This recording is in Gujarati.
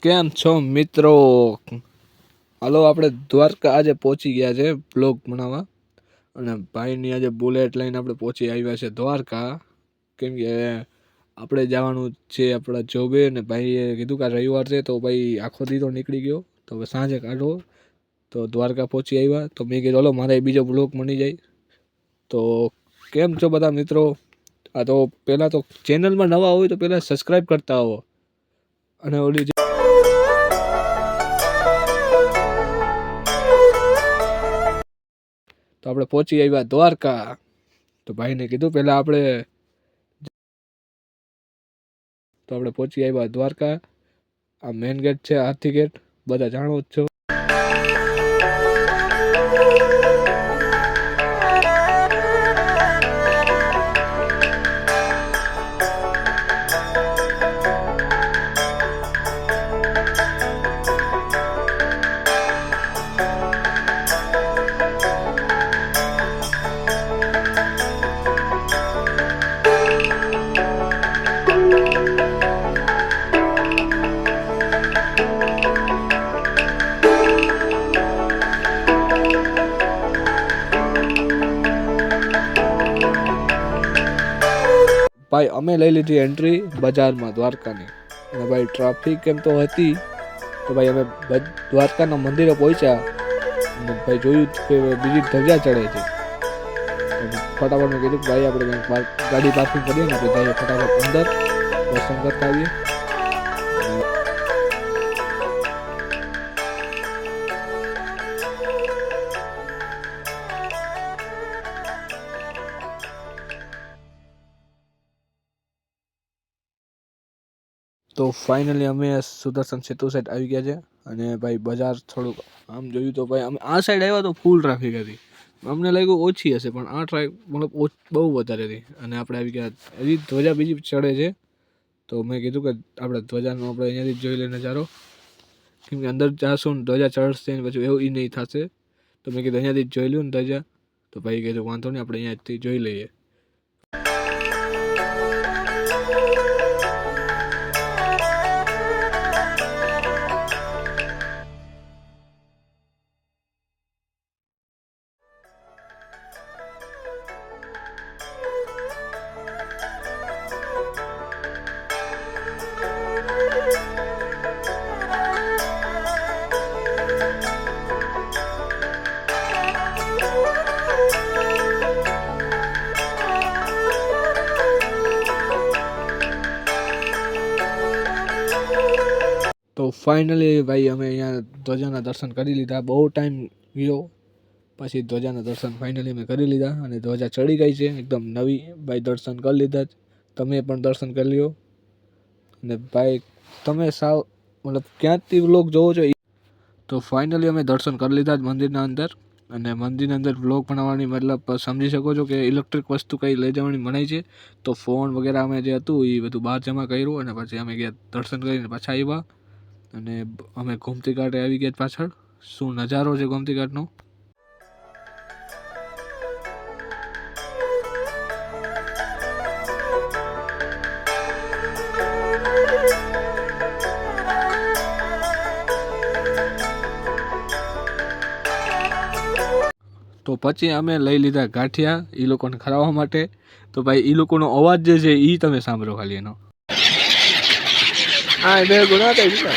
કેમ છો મિત્રો? હાલો આપણે દ્વારકા આજે પહોંચી ગયા છે બ્લોગ બનાવવા, અને ભાઈની આજે બુલેટ લઈને આપણે પહોંચી આવ્યા છે દ્વારકા. કેમ કે આપણે જવાનું છે આપણા જોબે, ને ભાઈએ કીધું કે રવિવાર છે તો ભાઈ આખો દી તો નીકળી ગયો, તો હવે સાંજે કાઢો. તો દ્વારકા પહોંચી આવ્યા, તો મેં કીધું હાલો મારે બીજો બ્લોગ બની જાય. તો કેમ છો બધા મિત્રો? આ તો પહેલાં તો ચેનલમાં નવા હોય તો પહેલાં સબસ્ક્રાઈબ કરતા આવો, અને ઓલી તો આપણે પહોંચી આવ્યા દ્વારકા. તો ભાઈને કીધું પહેલાં આપણે પહોંચી આવ્યા દ્વારકા. આ મેન ગેટ છે, હાથી ગેટ, બધા જાણો જ છો. ભાઈ અમે લઈ લીધી એન્ટ્રી બજારમાં દ્વારકાની, અને ભાઈ ટ્રાફિક એમ તો હતી. તો ભાઈ અમે દ્વારકાના મંદિરે પહોંચ્યા, અને ભાઈ જોયું કે બીજી ધજા ચડે છે. ફટાફટ મેં કીધું ભાઈ આપણે ગાડી પાર્કિંગ કરીએ ને આપણે જઈએ ફટાફટ અંદર દર્શન કરતા આવીએ. તો ફાઇનલી અમે સુદર્શન સેતુ સાઈડ આવી ગયા છે, અને ભાઈ બજાર થોડુંક આમ જોયું તો ભાઈ અમે આ સાઈડ આવ્યા તો ફૂલ ટ્રાફિક હતી. અમને લાગ્યું ઓછી હશે, પણ આ ટ્રાફિક મતલબ બહુ વધારે હતી. અને આપણે આવી ગયા, હજી ધ્વજા બીજી ચડે છે. તો મેં કીધું કે આપણે ધ્વજાનો આપણે અહીંયાથી જોઈ લઈએ નજારો, કેમ કે અંદર જાશું ને ધ્વજા ચડશે ને પછી એવું નહીં થશે. તો મેં કીધું અહીંયાથી જોઈ લઉં ને ધ્વજા. તો ભાઈ કીધું વાંધો નહીં, આપણે અહીંયાથી જોઈ લઈએ. તો ફાઇનલી ભાઈ અમે અહીંયા ધ્વજાના દર્શન કરી લીધા. બહુ ટાઈમ ગયો પછી ધ્વજાના દર્શન ફાઇનલી અમે કરી લીધા, અને ધ્વજા ચડી ગઈ છે એકદમ નવી. ભાઈ દર્શન કરી લીધા જ, તમે પણ દર્શન કરી લ્યો. અને ભાઈ તમે સાવ મતલબ ક્યાંથી વ્લોગ જોવો છો. તો ફાઇનલી અમે દર્શન કરી લીધા જ મંદિરના અંદર, અને મંદિરની અંદર વ્લોગ બનાવવાની મતલબ સમજી શકો છો કે ઇલેક્ટ્રિક વસ્તુ કંઈ લઈ જવાની મનાઈ છે. તો ફોન વગેરે અમે જે હતું એ બધું બહાર જમા કર્યું, અને પછી અમે ગયા દર્શન કરીને પાછા આવ્યા. અને અમે ગોમતી ઘાટે આવી ગયા પાછળ. શું નજારો છે ગોમતી ઘાટનો! તો પછી અમે લઈ લીધા ગાંઠિયા એ લોકોને ખવડાવવા માટે. તો ભાઈ એ લોકોનો અવાજ જે છે એ તમે સાંભળો ખાલી એનો. હા એ ગુના થાય.